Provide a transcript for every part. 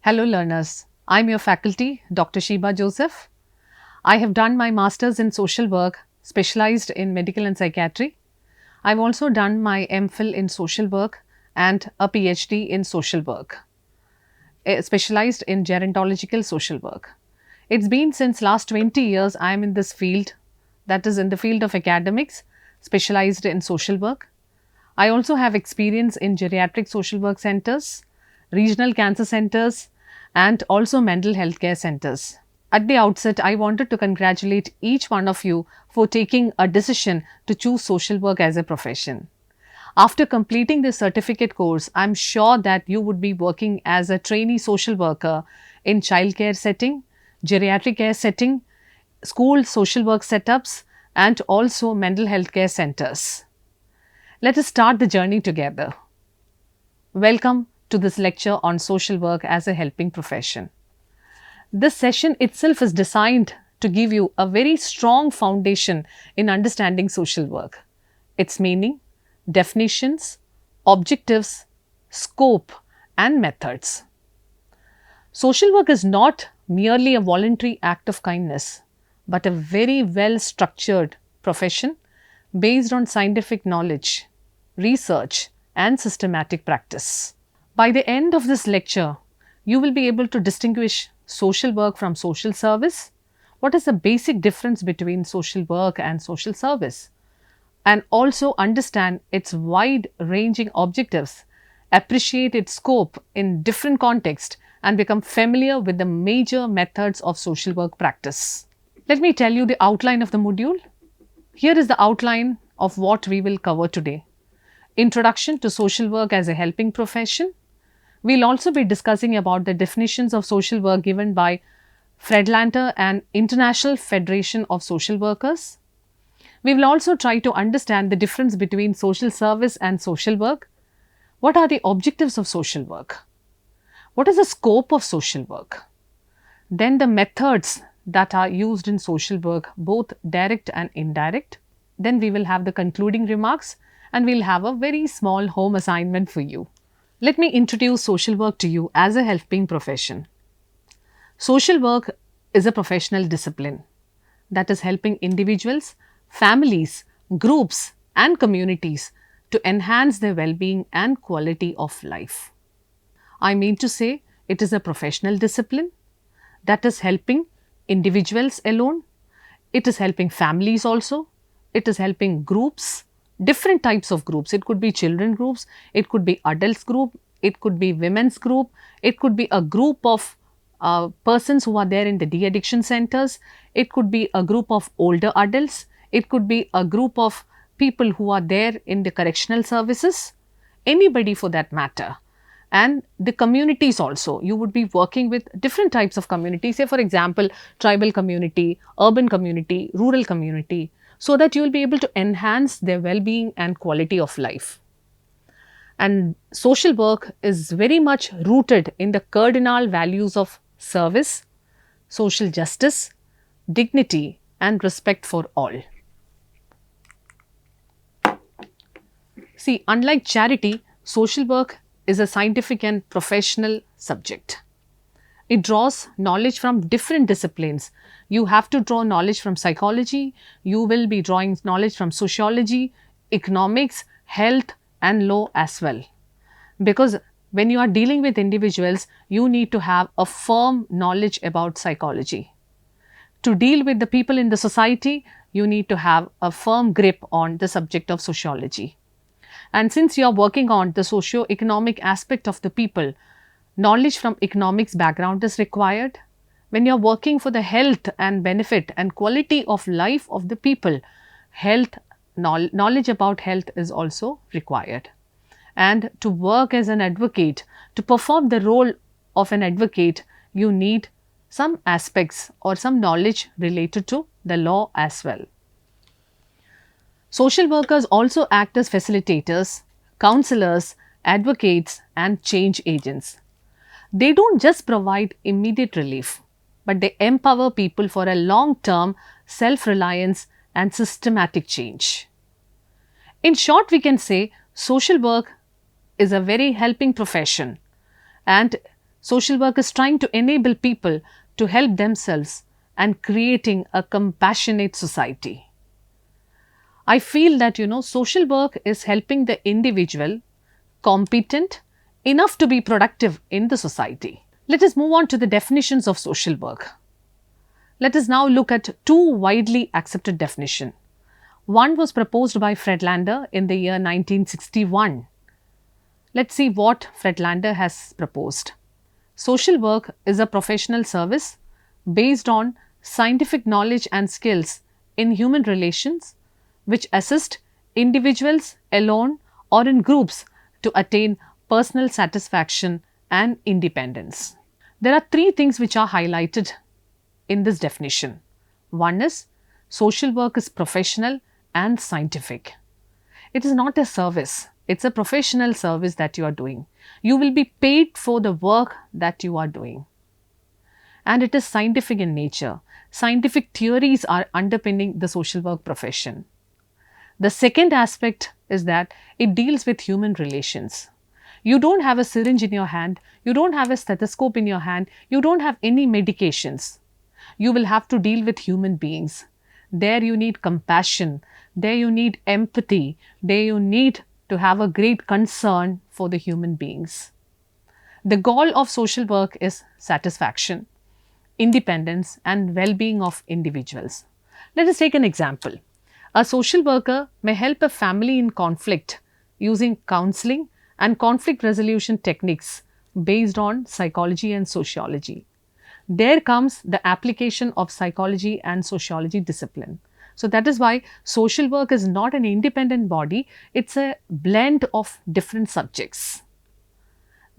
Hello learners, I'm your faculty, Dr. Sheba Joseph. I have done my Masters in Social Work, specialized in Medical and Psychiatry. I've also done my MPhil in Social Work and a PhD in Social Work, specialized in Gerontological Social Work. It's been since last 20 years I'm in this field, that is in the field of academics, specialized in social work. I also have experience in geriatric social work centers, regional cancer centers, and also mental health care centers. At the outset, I wanted to congratulate each one of you for taking a decision to choose social work as a profession. After completing this certificate course, I'm sure that you would be working as a trainee social worker in childcare setting, geriatric care setting, school social work setups, and also mental health care centers. Let us start the journey together. Welcome to this lecture on social work as a helping profession. This session itself is designed to give you a very strong foundation in understanding social work, its meaning, definitions, objectives, scope, and methods. Social work is not merely a voluntary act of kindness, but a very well structured profession based on scientific knowledge, research, and systematic practice. By the end of this lecture, you will be able to distinguish social work from social service. What is the basic difference between social work and social service? And also understand its wide-ranging objectives, appreciate its scope in different contexts, and become familiar with the major methods of social work practice. Let me tell you the outline of the module. Here is the outline of what we will cover today. Introduction to social work as a helping profession. We'll also be discussing about the definitions of social work given by Friedlander and International Federation of Social Workers. We will also try to understand the difference between social service and social work. What are the objectives of social work? What is the scope of social work? Then the methods that are used in social work, both direct and indirect. Then we will have the concluding remarks and we'll have a very small home assignment for you. Let me introduce social work to you as a helping profession. Social work is a professional discipline that is helping individuals, families, groups, and communities to enhance their well-being and quality of life. I mean to say, it is a professional discipline that is helping individuals alone, it is helping families also, it is helping groups, different types of groups. It could be children groups, it could be adults group, it could be women's group, it could be a group of persons who are there in the de-addiction centers, it could be a group of older adults, it could be a group of people who are there in the correctional services, anybody for that matter. And the communities also, you would be working with different types of communities, say for example, tribal community, urban community, rural community, so that you will be able to enhance their well-being and quality of life. And social work is very much rooted in the cardinal values of service, social justice, dignity, and respect for all. See, unlike charity, social work is a scientific and professional subject. It draws knowledge from different disciplines. You have to draw knowledge from psychology, you will be drawing knowledge from sociology, economics, health, and law as well. Because when you are dealing with individuals, you need to have a firm knowledge about psychology. To deal with the people in the society, you need to have a firm grip on the subject of sociology. And since you are working on the socio-economic aspect of the people, knowledge from economics background is required. When you are working for the health and benefit and quality of life of the people, knowledge about health is also required. And to work as an advocate, to perform the role of an advocate, you need some aspects or some knowledge related to the law as well. Social workers also act as facilitators, counselors, advocates, and change agents. They don't just provide immediate relief, but they empower people for a long-term self-reliance and systematic change. In short, we can say social work is a very helping profession, and social work is trying to enable people to help themselves and creating a compassionate society. I feel that social work is helping the individual competent enough to be productive in the society. Let us move on to the definitions of social work. Let us now look at two widely accepted definitions. One was proposed by Fred Lander in the year 1961. Let's see what Fred Lander has proposed. Social work is a professional service based on scientific knowledge and skills in human relations which assist individuals alone or in groups to attain personal satisfaction and independence. There are three things which are highlighted in this definition. One is social work is professional and scientific. It is not a service. It's a professional service that you are doing. You will be paid for the work that you are doing. And it is scientific in nature. Scientific theories are underpinning the social work profession. The second aspect is that it deals with human relations. You don't have a syringe in your hand, you don't have a stethoscope in your hand, you don't have any medications. You will have to deal with human beings. There you need compassion, there you need empathy, there you need to have a great concern for the human beings. The goal of social work is satisfaction, independence and well-being of individuals. Let us take an example. A social worker may help a family in conflict using counseling and conflict resolution techniques based on psychology and sociology. There comes the application of psychology and sociology discipline. So that is why social work is not an independent body, it's a blend of different subjects.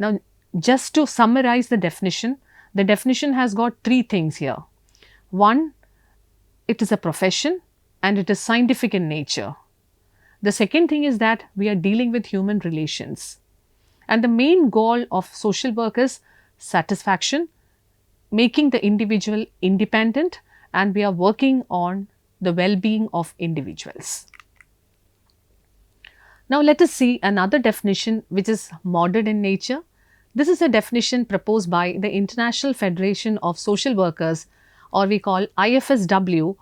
Now, just to summarize the definition has got three things here. One, it is a profession and it is scientific in nature. The second thing is that we are dealing with human relations. And the main goal of social work is satisfaction, making the individual independent, and we are working on the well-being of individuals. Now let us see another definition which is modern in nature. This is a definition proposed by the International Federation of Social Workers, or we call IFSW,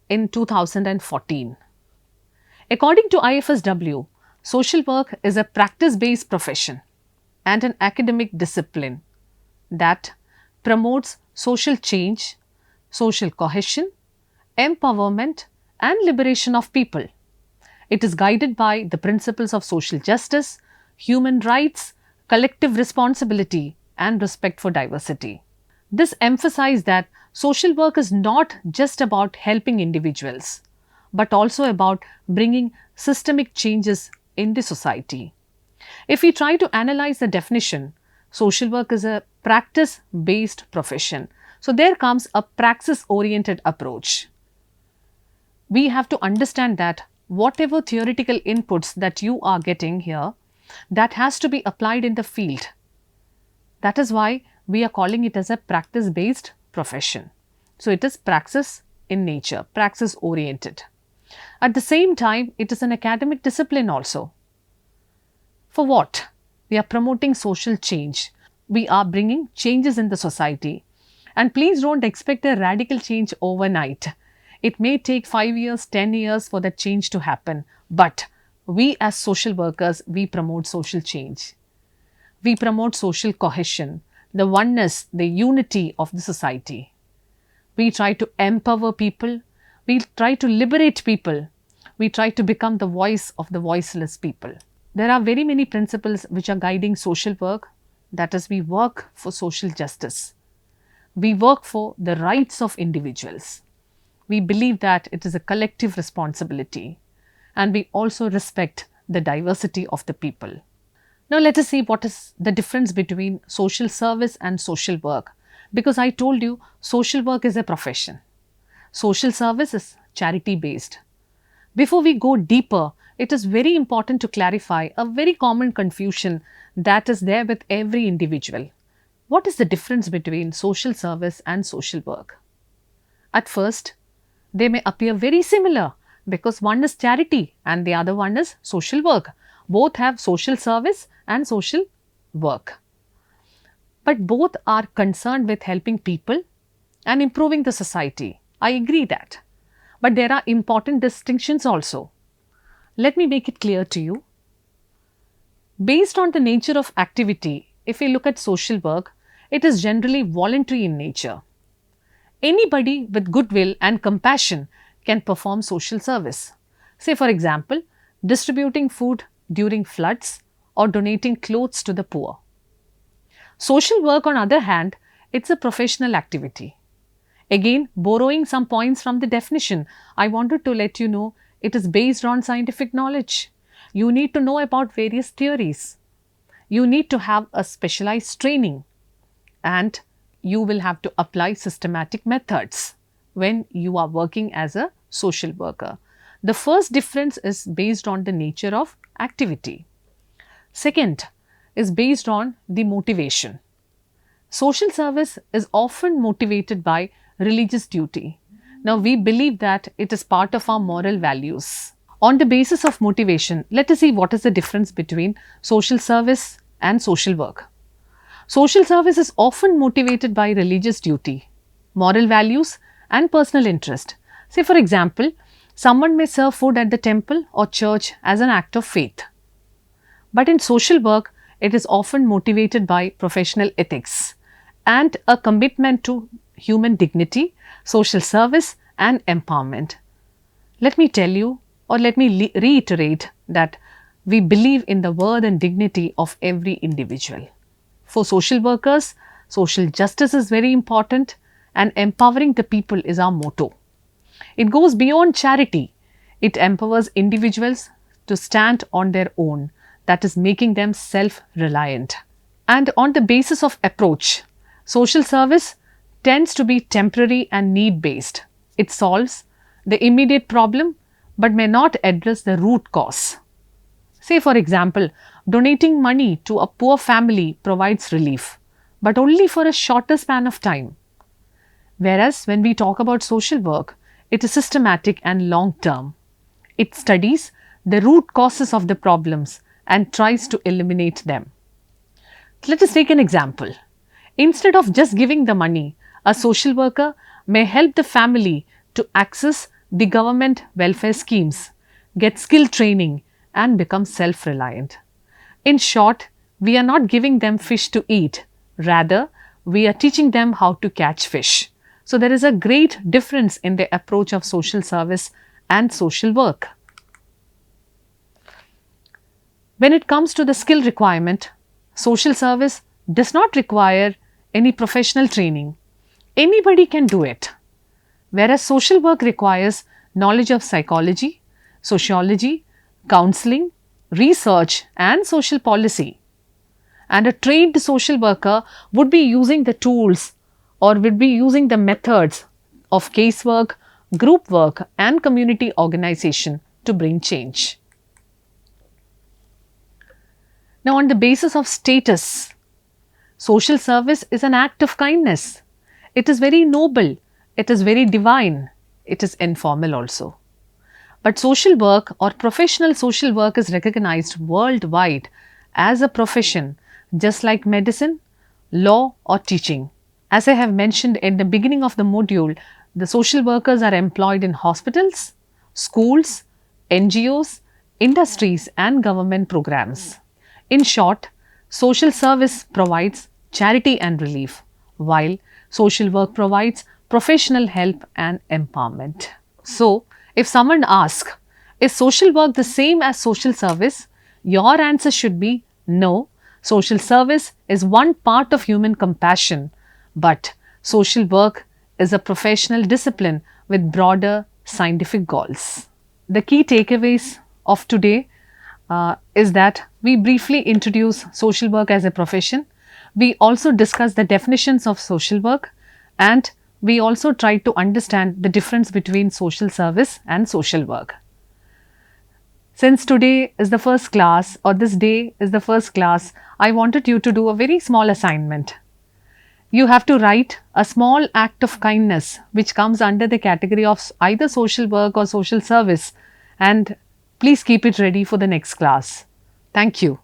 in 2014. According to IFSW, social work is a practice-based profession and an academic discipline that promotes social change, social cohesion, empowerment and liberation of people. It is guided by the principles of social justice, human rights, collective responsibility and respect for diversity. This emphasizes that social work is not just about helping individuals, but also about bringing systemic changes in the society. If we try to analyze the definition, social work is a practice-based profession. So there comes a praxis-oriented approach. We have to understand that whatever theoretical inputs that you are getting here, that has to be applied in the field. That is why we are calling it as a practice-based profession. So it is praxis in nature, praxis-oriented. At the same time, it is an academic discipline also. For what? We are promoting social change. We are bringing changes in the society. And please don't expect a radical change overnight. It may take 5 years, 10 years for that change to happen. But we as social workers, we promote social change. We promote social cohesion, the oneness, the unity of the society. We try to empower people. We try to liberate people. We try to become the voice of the voiceless people. There are very many principles which are guiding social work. That is, we work for social justice. We work for the rights of individuals. We believe that it is a collective responsibility, and we also respect the diversity of the people. Now let us see what is the difference between social service and social work, because I told you social work is a profession. Social service is charity based. Before we go deeper, it is very important to clarify a very common confusion that is there with every individual. What is the difference between social service and social work? At first, they may appear very similar because one is charity and the other one is social work. Both have social service and social work. But both are concerned with helping people and improving the society. I agree that. But there are important distinctions also. Let me make it clear to you. Based on the nature of activity, if we look at social work, it is generally voluntary in nature. Anybody with goodwill and compassion can perform social service. Say for example, distributing food during floods or donating clothes to the poor. Social work, on other hand, it's a professional activity. Again, borrowing some points from the definition, I wanted to let you know it is based on scientific knowledge. You need to know about various theories. You need to have a specialized training, and you will have to apply systematic methods when you are working as a social worker. The first difference is based on the nature of activity. Second is based on the motivation. Social service is often motivated by religious duty. Now, we believe that it is part of our moral values. On the basis of motivation, let us see what is the difference between social service and social work. Social service is often motivated by religious duty, moral values and personal interest. Say for example, someone may serve food at the temple or church as an act of faith. But in social work, it is often motivated by professional ethics and a commitment to human dignity, social service and empowerment. Let me tell you, or let me reiterate that we believe in the worth and dignity of every individual. For social workers, social justice is very important and empowering the people is our motto. It goes beyond charity. It empowers individuals to stand on their own, that is making them self-reliant. And on the basis of approach, social service tends to be temporary and need-based. It solves the immediate problem but may not address the root cause. Say for example, donating money to a poor family provides relief, but only for a shorter span of time. Whereas when we talk about social work, it is systematic and long-term. It studies the root causes of the problems and tries to eliminate them. Let us take an example. Instead of just giving the money, a social worker may help the family to access the government welfare schemes, get skill training and become self-reliant. In short, we are not giving them fish to eat, rather we are teaching them how to catch fish. So there is a great difference in the approach of social service and social work. When it comes to the skill requirement, social service does not require any professional training. Anybody can do it. Whereas social work requires knowledge of psychology, sociology, counselling, research and social policy. And a trained social worker would be using the tools or would be using the methods of casework, group work and community organization to bring change. Now, on the basis of status, social service is an act of kindness. It is very noble, it is very divine, it is informal also. But social work or professional social work is recognized worldwide as a profession, just like medicine, law or teaching. As I have mentioned in the beginning of the module, the social workers are employed in hospitals, schools, NGOs, industries and government programs. In short, social service provides charity and relief, while social work provides professional help and empowerment. So, if someone asks, is social work the same as social service? Your answer should be no. Social service is one part of human compassion, but social work is a professional discipline with broader scientific goals. The key takeaways of today is that we briefly introduce social work as a profession. We also discuss the definitions of social work and we also try to understand the difference between social service and social work. Since today is the first class or this day is the first class, I wanted you to do a very small assignment. You have to write a small act of kindness which comes under the category of either social work or social service, and please keep it ready for the next class. Thank you.